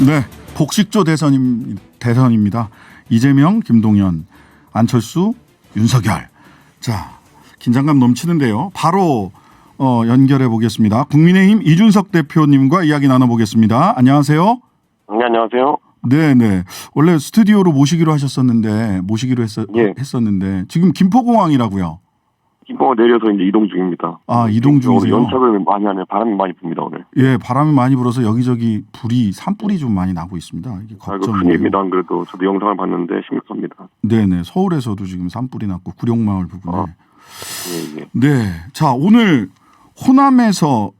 네, 복식조 대선입니다. 이재명, 김동연, 안철수, 윤석열. 자, 긴장감 넘치는데요. 바로 연결해 보겠습니다. 국민의힘 이준석 대표님과 이야기 나눠보겠습니다. 안녕하세요. 네, 안녕하세요. 네네. 원래 스튜디오로 모시기로 예. 했었는데 지금 김포공항이라고요. 김포가 내려서 이제 이동 중입니다. 아, 이동 중이세요? 연착을 많이 하네. 바람이 많이 붑니다 오늘. 예, 바람이 많이 불어서 여기저기 산불이 좀 많이 나고 있습니다. 이게 걱정이에요. 큰일입니다. 안 그래도 저도 영상을 봤는데 심각합니다. 네네. 서울에서도 지금 산불이 났고 구룡마을 부근에. 예. 네. 자, 오늘 호남에서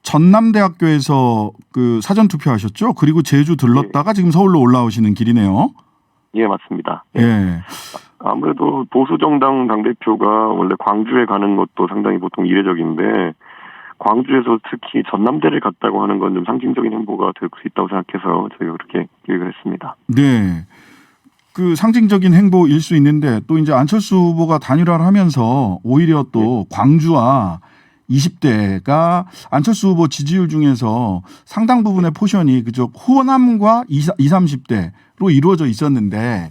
전남대학교에서 그 사전 투표하셨죠? 그리고 제주 들렀다가 지금 서울로 올라오시는 길이네요. 예, 맞습니다. 예. 아무래도 보수정당 당대표가 원래 광주에 가는 것도 상당히 보통 이례적인데 광주에서 특히 전남대를 갔다고 하는 건 좀 상징적인 행보가 될 수 있다고 생각해서 저희가 그렇게 계획을 했습니다. 네. 그 상징적인 행보일 수 있는데 또 이제 안철수 후보가 단일화를 하면서 오히려 또 광주와 20대가 안철수 후보 지지율 중에서 상당 부분의 포션이 그쪽 호남과 20, 30대로 이루어져 있었는데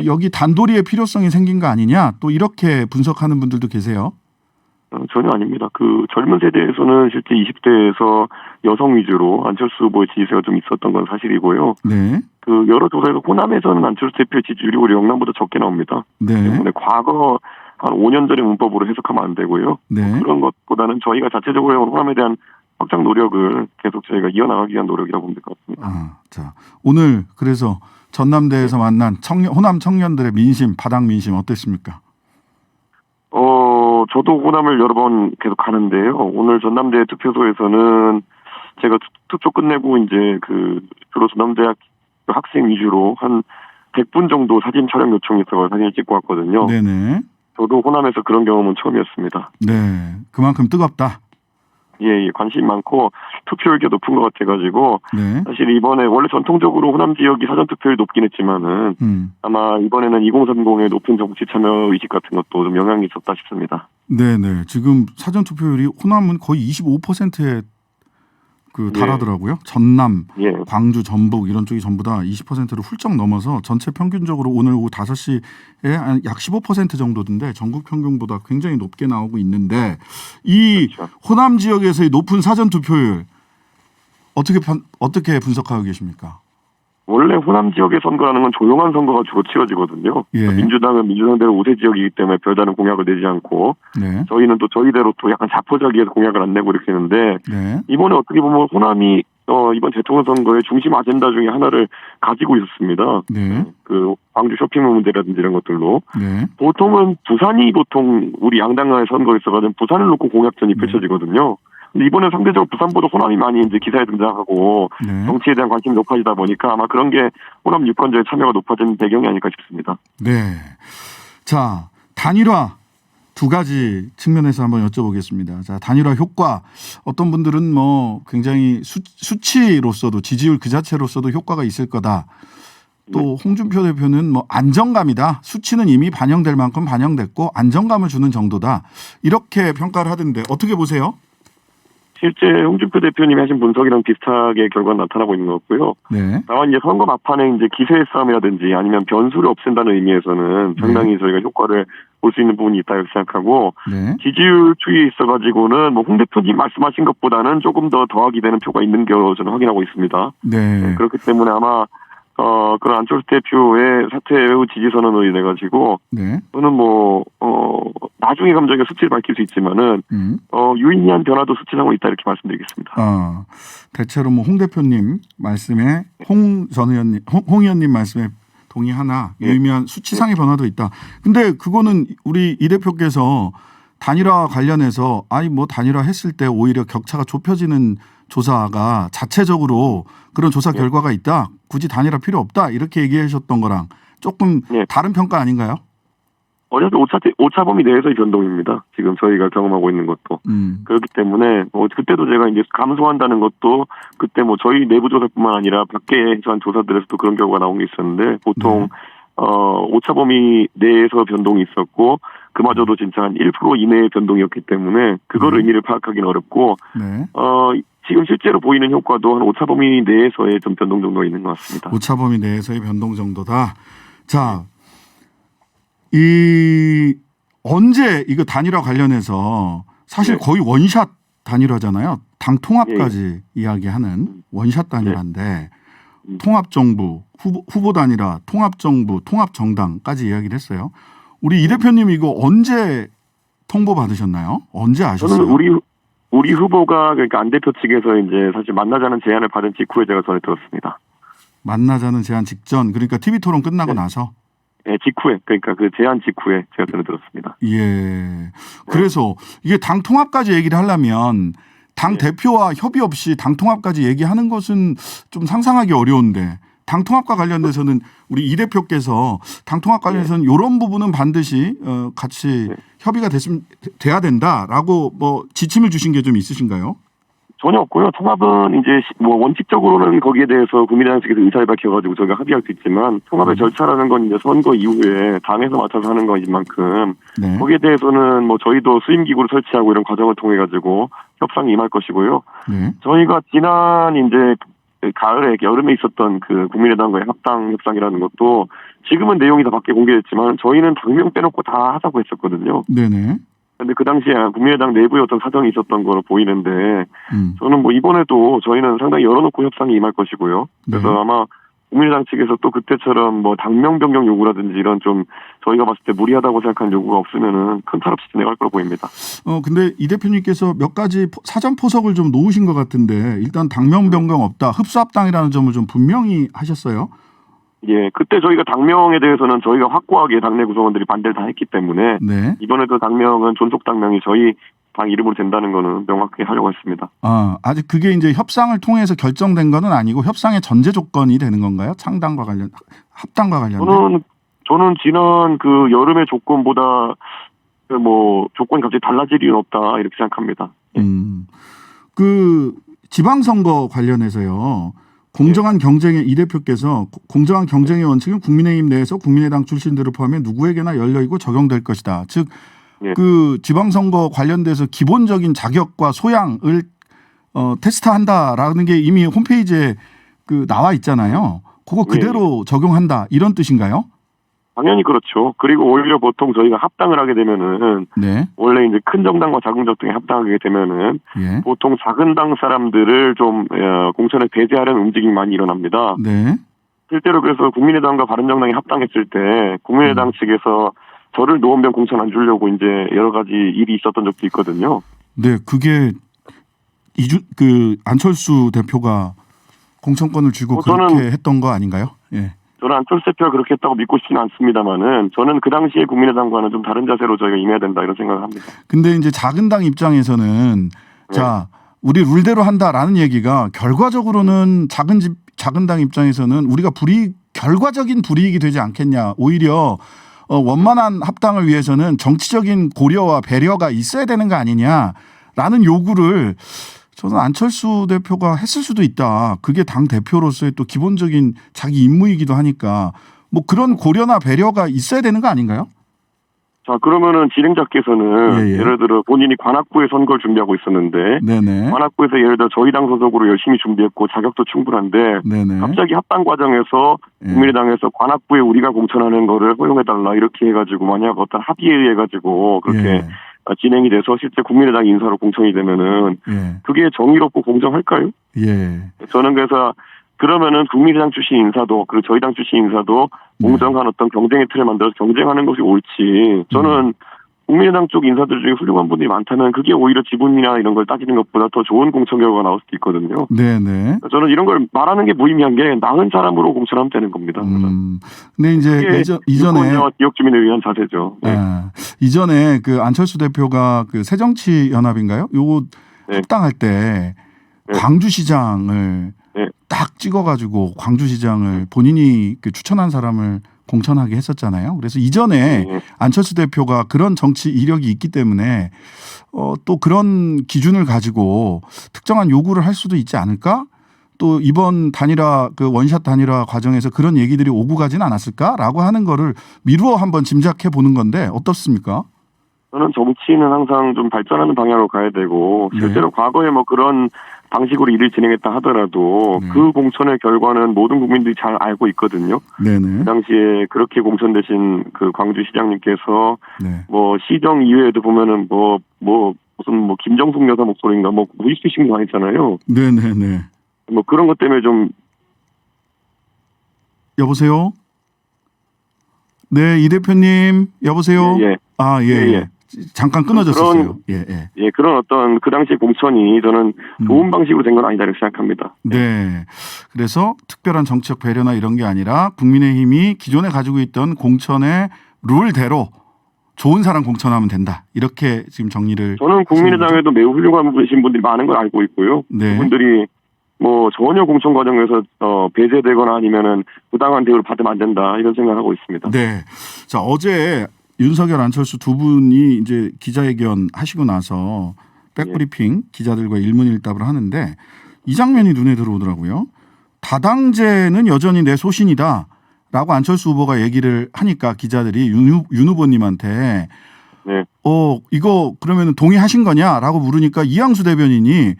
여기 단도리의 필요성이 생긴 거 아니냐 또 이렇게 분석하는 분들도 계세요. 전혀 아닙니다. 그 젊은 세대에서는 실제 20대에서 여성 위주로 안철수 후보의 지지세가 좀 있었던 건 사실이고요. 네. 그 여러 조사에서 호남에서는 안철수 대표 지지율이 오히려 영남보다 적게 나옵니다. 네. 때문에 과거 한 5년 전의 문법으로 해석하면 안 되고요. 네. 그런 것보다는 저희가 자체적으로 호남에 대한 확장 노력을 계속 저희가 이어나가기 위한 노력이라고 보면 될 것 같습니다. 자, 오늘 그래서 전남대에서 만난 호남 청년들의 민심, 바닥 민심 어땠습니까? 저도 호남을 여러 번 계속 가는데요. 오늘 전남대 투표소에서는 제가 투표 끝내고 이제 주로 전남대학 학생 위주로 한 100분 정도 사진 촬영 요청이 있어서 사진을 찍고 왔거든요. 네네. 저도 호남에서 그런 경험은 처음이었습니다. 네, 그만큼 뜨겁다. 예, 관심이 많고 투표율이 높은 것 같아가지고 네. 사실 이번에 원래 전통적으로 호남 지역이 사전 투표율이 높긴 했지만은 아마 이번에는 2030의 높은 정치 참여 의식 같은 것도 좀 영향이 있었다 싶습니다. 네네. 지금 사전 투표율이 호남은 거의 25%에 달하더라고요. 전남, 광주, 전북 이런 쪽이 전부 다 20%를 훌쩍 넘어서 전체 평균적으로 오늘 오후 5시에 약 15% 정도인데 전국 평균보다 굉장히 높게 나오고 있는데 이 그렇죠. 호남 지역에서의 높은 사전 투표율 어떻게 분석하고 계십니까? 원래 호남 지역의 선거라는 건 조용한 선거가 주로 치러지거든요. 예. 민주당은 민주당대로 우세 지역이기 때문에 별다른 공약을 내지 않고 네. 저희는 또 저희대로 또 약간 자포자기해서 공약을 안 내고 이렇게 했는데 네. 이번에 어떻게 보면 호남이 이번 대통령 선거의 중심 아젠다 중에 하나를 가지고 있었습니다. 네. 그 광주 쇼핑몰 문제라든지 이런 것들로 네. 보통은 부산이 보통 우리 양당 간의 선거에서가지고 부산을 놓고 공약전이 펼쳐지거든요. 근데 이번에 상대적으로 부산보다 호남이 많이 이제 기사에 등장하고 정치에 대한 관심이 높아지다 보니까 아마 그런 게 호남 유권자의 참여가 높아진 배경이 아닐까 싶습니다. 네. 자, 단일화 두 가지 측면에서 한번 여쭤보겠습니다. 자, 단일화 효과 어떤 분들은 뭐 굉장히 수치로서도 지지율 그 자체로서도 효과가 있을 거다. 또 홍준표 대표는 뭐 안정감이다. 수치는 이미 반영될 만큼 반영됐고 안정감을 주는 정도다. 이렇게 평가를 하던데 어떻게 보세요? 실제 홍준표 대표님이 하신 분석이랑 비슷하게 결과가 나타나고 있는 것 같고요. 네. 다만 이제 선거 막판에 이제 기세의 싸움이라든지 아니면 변수를 없앤다는 의미에서는 상당히 저희가 효과를 볼 수 있는 부분이 있다고 생각하고 지지율 추이에 있어가지고는 뭐 홍 대표님 말씀하신 것보다는 조금 더 더하기 되는 표가 있는 게 저는 확인하고 있습니다. 네. 그렇기 때문에 아마 그런 안철수 대표의 사퇴 후 지지 선언을 내 가지고 저는 뭐 나중에 감정의 수치를 밝힐 수 있지만은 유의미한 변화도 수치상으로 있다 이렇게 말씀드리겠습니다. 대체로 뭐 홍 대표님 말씀에 홍 의원님 말씀에 동의하나 유의미한 수치상의 변화도 있다. 근데 그거는 우리 이 대표께서 단일화 관련해서 단일화 했을 때 오히려 격차가 좁혀지는 조사가 자체적으로 그런 조사 결과가 있다. 굳이 단일화 필요 없다. 이렇게 얘기하셨던 거랑 조금 다른 평가 아닌가요? 어차피 오차 범위 내에서의 변동입니다. 지금 저희가 경험하고 있는 것도. 그렇기 때문에 그때도 제가 이제 감소한다는 것도 그때 뭐 저희 내부 조사뿐만 아니라 밖에서 한 조사들에서도 그런 결과가 나온 게 있었는데 보통 오차 범위 내에서 변동이 있었고 그마저도 진짜 한 1% 이내의 변동이었기 때문에 그걸 의미를 파악하기는 어렵고 지금 실제로 보이는 효과도 한 오차범위 내에서의 좀 변동 정도가 있는 것 같습니다. 오차범위 내에서의 변동 정도다. 자, 이 언제 이거 단일화 관련해서 사실 네. 거의 원샷 단일화잖아요. 당 통합까지 이야기하는 원샷 단일화인데 통합정부, 후보 단일화, 통합정부, 통합정당까지 이야기를 했어요. 우리 이 대표님 이거 언제 통보 받으셨나요? 언제 아셨어요? 저는 우리 후보가 그러니까 안 대표 측에서 이제 사실 만나자는 제안을 받은 직후에 제가 전해 들었습니다. 만나자는 제안 직전, 그러니까 TV 토론 끝나고 나서? 네, 직후에, 그러니까 그 제안 직후에 제가 전해 들었습니다. 예. 그래서 이게 당 통합까지 얘기를 하려면 당 대표와 협의 없이 당 통합까지 얘기하는 것은 좀 상상하기 어려운데 당 통합과 관련돼서는 우리 이 대표께서 당 통합 관련해서는 이런 부분은 반드시 같이 협의가 돼야 된다라고 뭐 지침을 주신 게 좀 있으신가요? 전혀 없고요. 통합은 이제 뭐 원칙적으로는 거기에 대해서 국민의당 측에서 의사를 밝혀가지고 저희가 합의할 수 있지만 통합의 절차라는 건 이제 선거 이후에 당에서 맡아서 하는 거인 만큼 거기에 대해서는 뭐 저희도 수임기구를 설치하고 이런 과정을 통해 가지고 협상에 임할 것이고요. 저희가 지난 이제 가을에 여름에 있었던 그 국민의당과의 합당 협상이라는 것도 지금은 내용이 다 밖에 공개됐지만 저희는 당명 빼놓고 다 하자고 했었거든요. 네네. 근데 그 당시에 국민의당 내부에 어떤 사정이 있었던 거로 보이는데 저는 뭐 이번에도 저희는 상당히 열어놓고 협상에 임할 것이고요. 그래서 아마 국민의당 측에서 또 그때처럼 뭐 당명 변경 요구라든지 이런 좀 저희가 봤을 때 무리하다고 생각하는 요구가 없으면은 큰 탈 없이 진행할 걸로 보입니다. 근데 이 대표님께서 몇 가지 사전 포석을 좀 놓으신 것 같은데 일단 당명 변경 없다. 흡수합당이라는 점을 좀 분명히 하셨어요. 예, 그때 저희가 당명에 대해서는 저희가 확고하게 당내 구성원들이 반대를 다 했기 때문에 이번에도 당명은 존속 당명이 저희 당 이름으로 된다는 거는 명확하게 하려고 했습니다. 아직 그게 이제 협상을 통해서 결정된 거는 아니고 협상의 전제 조건이 되는 건가요? 창당과 관련, 합당과 관련된? 저는 지난 그 여름의 조건보다 뭐 조건이 갑자기 달라질 이유는 없다 이렇게 생각합니다. 그 지방선거 관련해서요. 공정한 경쟁의 이 대표께서 공정한 경쟁의 원칙은 국민의힘 내에서 국민의당 출신들을 포함해 누구에게나 열려있고 적용될 것이다. 즉 그 지방선거 관련돼서 기본적인 자격과 소양을 테스트한다라는 게 이미 홈페이지에 그 나와 있잖아요. 그거 그대로 적용한다 이런 뜻인가요? 당연히 그렇죠. 그리고 오히려 보통 저희가 합당을 하게 되면은 원래 이제 큰 정당과 작은 정당에 합당하게 되면은 보통 작은 당 사람들을 좀 공천에 배제하려는 움직임이 많이 일어납니다. 실제로 그래서 국민의당과 바른정당이 합당했을 때 국민의당 측에서 저를 노원병 공천 안 주려고 이제 여러 가지 일이 있었던 적도 있거든요. 네, 그게 그 안철수 대표가 공천권을 주고 그렇게 했던 거 아닌가요? 예. 저는 안철수 대표가 그렇게 했다고 믿고 싶지는 않습니다만은 저는 그 당시에 국민의당과는 좀 다른 자세로 저희가 임해야 된다 이런 생각을 합니다. 근데 이제 작은 당 입장에서는 자, 우리 룰대로 한다라는 얘기가 결과적으로는 작은 당 입장에서는 우리가 결과적인 불이익이 되지 않겠냐. 오히려 원만한 합당을 위해서는 정치적인 고려와 배려가 있어야 되는 거 아니냐라는 요구를 저는 안철수 대표가 했을 수도 있다. 그게 당 대표로서의 또 기본적인 자기 임무이기도 하니까 뭐 그런 고려나 배려가 있어야 되는 거 아닌가요? 자, 그러면은 진행자께서는 예를 들어 본인이 관악구에 선거를 준비하고 있었는데 관악구에서 예를 들어 저희 당 소속으로 열심히 준비했고 자격도 충분한데 갑자기 합당 과정에서 국민의당에서 관악구에 우리가 공천하는 거를 허용해달라 이렇게 해가지고 만약 어떤 합의에 의해가지고 그렇게 진행이 돼서 실제 국민의당 인사로 공천이 되면은 그게 정의롭고 공정할까요? 저는 그래서 그러면은 국민의당 출신 인사도 그리고 저희 당 출신 인사도 공정한 어떤 경쟁의 틀을 만들어서 경쟁하는 것이 옳지. 저는 국민의당 쪽 인사들 중에 훌륭한 분들이 많다면 그게 오히려 지분이나 이런 걸 따지는 것보다 더 좋은 공천 결과가 나올 수도 있거든요. 저는 이런 걸 말하는 게 무의미한 게 나은 사람으로 공천하면 되는 겁니다. 근데 이제 이전에 지역 주민을 위한 자세죠. 이전에 그 안철수 대표가 그 새정치연합인가요? 요거 합당할 때 광주시장을 딱 찍어가지고 광주시장을 본인이 그 추천한 사람을 공천하게 했었잖아요. 그래서 이전에 안철수 대표가 그런 정치 이력이 있기 때문에 또 그런 기준을 가지고 특정한 요구를 할 수도 있지 않을까? 또 이번 단일화 그 원샷 단일화 과정에서 그런 얘기들이 오고 가진 않았을까라고 하는 거를 미루어 한번 짐작해 보는 건데 어떻습니까? 저는 정치는 항상 좀 발전하는 방향으로 가야 되고 실제로 과거에 뭐 그런 방식으로 일을 진행했다 하더라도 그 공천의 결과는 모든 국민들이 잘 알고 있거든요. 네네. 그 당시에 그렇게 공천되신 그 광주시장님께서 네. 뭐 시정 이외에도 보면은 무슨 김정숙 여사 목소리인가 무의식이신 거 아니잖아요. 네네네. 뭐 그런 것 때문에 좀. 여보세요? 네, 이 대표님 여보세요? 예. 아, 예. 예. 잠깐 끊어졌었어요. 예. 예, 그런 어떤 그 당시 공천이 저는 좋은 방식으로 된 건 아니다 이렇게 생각합니다. 네. 그래서 특별한 정치적 배려나 이런 게 아니라 국민의힘이 기존에 가지고 있던 공천의 룰대로 좋은 사람 공천하면 된다. 이렇게 지금 정리를. 저는 국민의당에도 매우 훌륭한 분이신 분들이 많은 걸 알고 있고요. 네. 그분들이 뭐 전혀 공천 과정에서 배제되거나 아니면은 부당한 대우를 받으면 안 된다 이런 생각을 하고 있습니다. 네. 자, 어제 윤석열, 안철수 두 분이 이제 기자회견 하시고 나서 백브리핑 기자들과 일문일답을 하는데 이 장면이 눈에 들어오더라고요. 다당제는 여전히 내 소신이다라고 안철수 후보가 얘기를 하니까 기자들이 윤 후보님한테 네. 이거 그러면 동의하신 거냐라고 물으니까 이항수 대변인이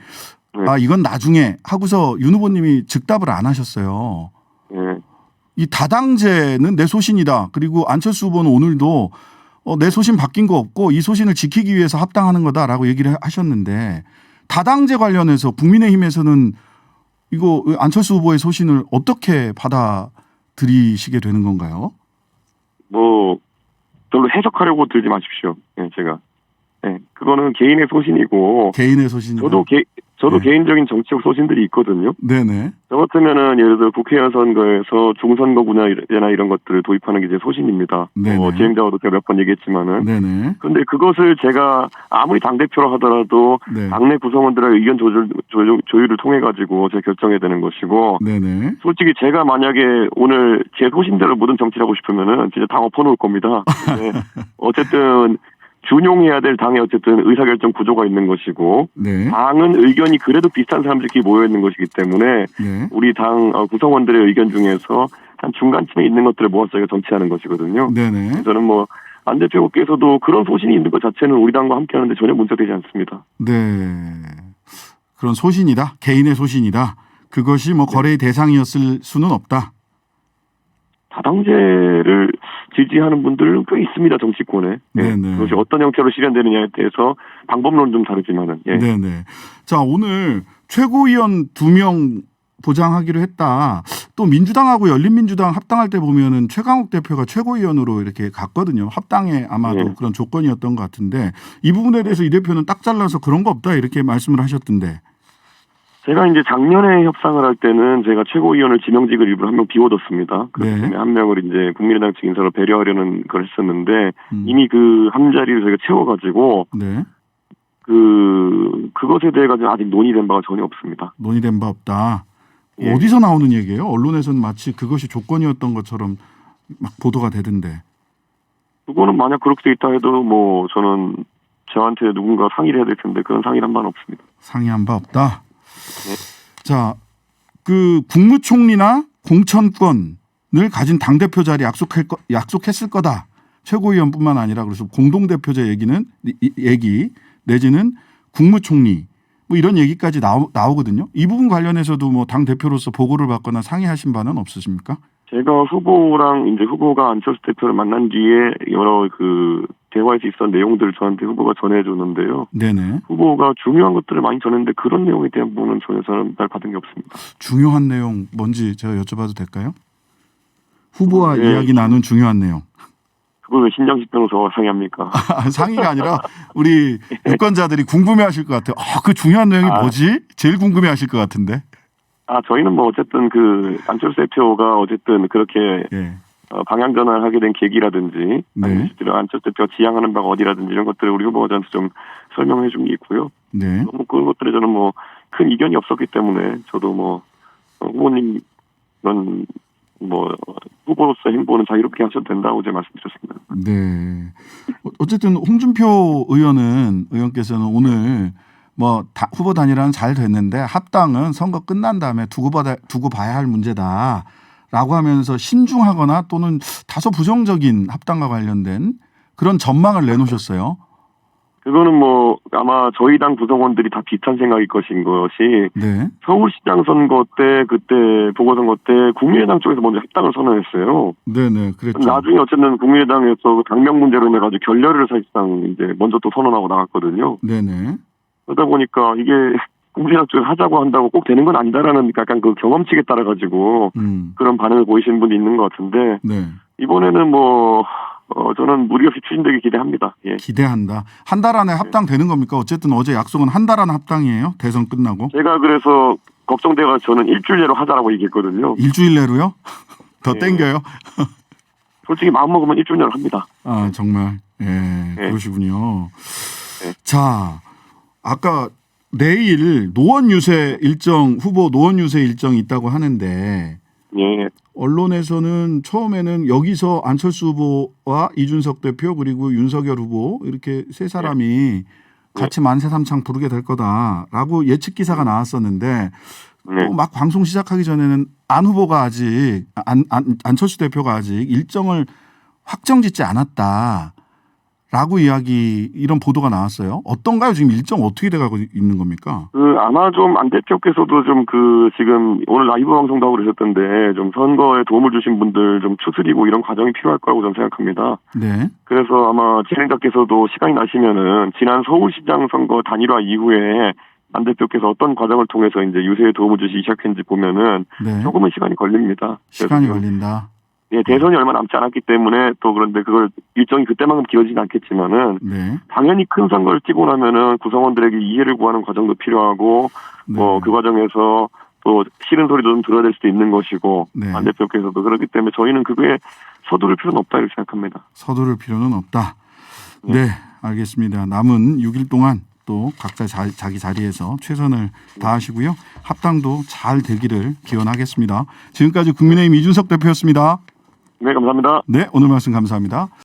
이건 나중에 하고서 윤 후보님이 즉답을 안 하셨어요. 네. 이 다당제는 내 소신이다. 그리고 안철수 후보는 오늘도 내 소신 바뀐 거 없고 이 소신을 지키기 위해서 합당하는 거다라고 얘기를 하셨는데 다당제 관련해서 국민의힘에서는 이거 안철수 후보의 소신을 어떻게 받아들이시게 되는 건가요? 별로 해석하려고 들지 마십시오. 네, 제가. 네, 그거는 개인의 소신이고. 개인의 소신이다. 저도 개인적인 정치적 소신들이 있거든요. 네네. 저 같으면은 예를 들어 국회의원 선거에서 중선거 분야나 이런 것들을 도입하는 게 제 소신입니다. 진행자와도 제가 몇 번 얘기했지만은. 네네. 그런데 그것을 제가 아무리 당대표라 하더라도 당내 구성원들의 의견 조율을 통해 가지고 제가 결정해야 되는 것이고. 네네. 솔직히 제가 만약에 오늘 제 소신대로 모든 정치를 하고 싶으면은 진짜 당 엎어놓을 겁니다. 네. 어쨌든 준용해야 될 당의 어쨌든 의사결정 구조가 있는 것이고 당은 의견이 그래도 비슷한 사람들끼리 모여 있는 것이기 때문에 우리 당 구성원들의 의견 중에서 한 중간쯤에 있는 것들을 모아서 저희가 정치하는 것이거든요. 저는 안 대표께서도 그런 소신이 있는 것 자체는 우리 당과 함께하는데 전혀 문제되지 않습니다. 네, 그런 소신이다. 개인의 소신이다. 그것이 거래의 대상이었을 수는 없다. 다당제를 지지하는 분들은 꽤 있습니다, 정치권에. 그것이 어떤 형태로 실현되느냐에 대해서 방법론은 좀 다르지만은. 네네. 자, 오늘 최고위원 2명 보장하기로 했다. 또 민주당하고 열린민주당 합당할 때 보면은 최강욱 대표가 최고위원으로 이렇게 갔거든요. 합당에 아마도 그런 조건이었던 것 같은데 이 부분에 대해서 이 대표는 딱 잘라서 그런 거 없다 이렇게 말씀을 하셨던데. 제가 이제 작년에 협상을 할 때는 제가 최고위원을 지명직을 일부러 한 명 비워뒀습니다. 그렇기 때문에 한 명을 이제 국민의당 측 인사로 배려하려는 걸 했었는데 이미 그 한 자리를 저희가 채워가지고 그것에 대해 가지고 아직 논의된 바가 전혀 없습니다. 논의된 바 없다. 어디서 나오는 얘기예요? 언론에서는 마치 그것이 조건이었던 것처럼 막 보도가 되던데. 그거는 만약 그렇게 돼 있다 해도 저는 저한테 누군가 상의를 해야 될 텐데 그런 상의를 한 바는 없습니다. 상의한 바 없다. 자, 그 국무총리나 공천권을 가진 당대표 자리 약속했을 거다. 최고위원뿐만 아니라 그래서 공동대표자 얘기 내지는 국무총리 이런 얘기까지 나오거든요. 이 부분 관련해서도 당대표로서 보고를 받거나 상의하신 바는 없으십니까? 제가 후보가 안철수 대표를 만난 뒤에 여러 대화에서 있었던 내용들을 저한테 후보가 전해줬는데요. 후보가 중요한 것들을 많이 전했는데 그런 내용에 대한 부분은 전혀 전달 받은 게 없습니다. 중요한 내용 뭔지 제가 여쭤봐도 될까요? 후보와 이야기 나눈 중요한 내용. 그걸 왜 신장식 변호사와 상의합니까? 상의가 아니라 우리 유권자들이 궁금해하실 것 같아요. 그 중요한 내용이 뭐지? 제일 궁금해하실 것 같은데. 저희는 어쨌든 안철수 대표가 어쨌든 그렇게 방향 전환을 하게 된 계기라든지 안철수 대표가 지향하는 바가 어디라든지 이런 것들을 우리 후보가 저한테 좀 설명해 준 게 있고요. 너무 그런 것들에 저는 큰 이견이 없었기 때문에 저도 후보님 그런 후보로서 행보는 자유롭게 하셔도 된다고 제가 말씀드렸습니다. 네. 어쨌든 홍준표 의원께서는 오늘 후보 단일화는 잘 됐는데 합당은 선거 끝난 다음에 두고 봐야 할 문제다라고 하면서 신중하거나 또는 다소 부정적인 합당과 관련된 그런 전망을 내놓으셨어요. 그거는 뭐 아마 저희 당 구성원들이 다 비슷한 생각일 것인 것이 네. 서울시장 선거 때 그때 보궐선거 때 국민의당 쪽에서 먼저 합당을 선언했어요. 네네 그랬죠. 나중에 어쨌든 국민의당에서 그 당명 문제로 인해 가지고 결렬을 사실상 이제 먼저 또 선언하고 나갔거든요. 네네. 그러다 보니까 이게 국민의당 쪽에 하자고 한다고 꼭 되는 건 아니다라는 약간 그 경험치에 따라 가지고 그런 반응을 보이시는 분이 있는 것 같은데 네. 이번에는 뭐 저는 무리 없이 추진되길 기대합니다. 예. 기대한다. 한 달 안에 합당되는 겁니까? 어쨌든 어제 약속은 한 달 안에 합당이에요. 대선 끝나고. 제가 그래서 걱정돼가 저는 일주일 내로 하자라고 얘기했거든요. 일주일 내로요? 더 예. 땡겨요? 솔직히 마음 먹으면 일주일 내로 합니다. 아 정말. 예. 그러시군요. 네. 자 아까 내일 노원 유세 일정 후보 노원 유세 일정이 있다고 하는데 예. 언론에서는 처음에는 여기서 안철수 후보와 이준석 대표 그리고 윤석열 후보 이렇게 세 사람이 같이 만세 삼창 부르게 될 거다라고 예측 기사가 나왔었는데 또 막 방송 시작하기 전에는 안 후보가 아직 안철수 대표가 아직 일정을 확정짓지 않았다라고 이야기 이런 보도가 나왔어요. 어떤가요? 지금 일정 어떻게 돼가고 있는 겁니까? 아마 좀 안 대표께서도 좀 지금 오늘 라이브 방송도 하고 그러셨던데 좀 선거에 도움을 주신 분들 좀 추스리고 이런 과정이 필요할 거라고 저는 생각합니다. 네. 그래서 아마 진행자께서도 시간이 나시면은 지난 서울시장 선거 단일화 이후에 안 대표께서 어떤 과정을 통해서 이제 유세에 도움을 주시기 시작했는지 보면은 네. 조금은 시간이 걸립니다. 시간이 걸린다. 예, 대선이 얼마 남지 않았기 때문에 또 그런데 그걸 일정이 그때만큼 길어지진 않겠지만은 네. 당연히 큰 선거를 뛰고 나면은 구성원들에게 이해를 구하는 과정도 필요하고 네. 그 과정에서 또 싫은 소리도 좀 들어야 될 수도 있는 것이고 네. 안 대표께서도 그렇기 때문에 저희는 그거에 서두를 필요는 없다 이렇게 생각합니다. 서두를 필요는 없다. 네, 알겠습니다. 남은 6일 동안 또 각자 자기 자리에서 최선을 다하시고요. 합당도 잘 되기를 기원하겠습니다. 지금까지 국민의힘 이준석 대표였습니다. 네, 감사합니다. 네, 오늘 말씀 감사합니다.